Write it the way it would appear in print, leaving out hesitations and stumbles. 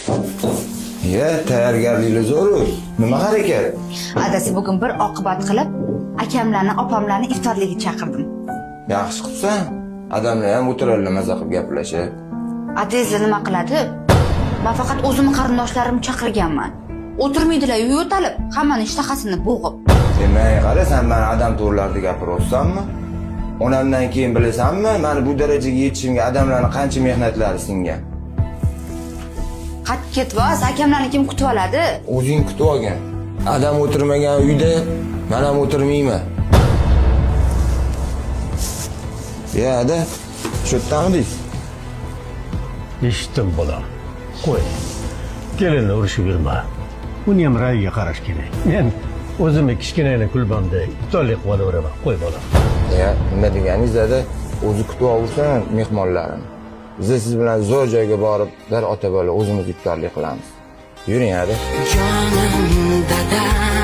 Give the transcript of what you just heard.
Ya, tayyorgarliklar zo'r. Nima harakat? Adasi bugun bir oqibat qilib, akamlarni, opamlarni iftorlikka chaqirdim. Yaxshi qilsan. Odamlar ham o'tiradilar maza qilib gaplashib. Adangizlar nima qiladi? Men faqat o'zimni qarindoshlarimni chaqirganman. O'tirmaydilar, yo'talib, hammani ishtahasini bo'g'ib. Demak, qara, sen meni odam to'g'rilarida gapiryapsanmi? Onamdan keyin bilasanmi, meni bu darajaga yetishimga odamlarning qancha mehnatlari singan? Qatib ketvoz, akamlarni kim kutib oladi? O'zing kutib olgin. Odam o'tirmagan uyda men ham o'tirmayman. Ya, ada, shu yerdanmidingiz? Eshitdim bolam. Qo'y. Kelinni urishib yurma. Uni ham rayiga qarash kerak. Men o'zimni kichkinagina kulbamda iftorlik qilib olaveraman. Qo'y bolam. Ya, nima deganingiz ada? O'zi kutib olursan mehmonlarini. Biz siz bilan zo'r joyga borib, bir ota bola o'zimiz iftorlik qilamiz. Yuring, ada. Jonim dadam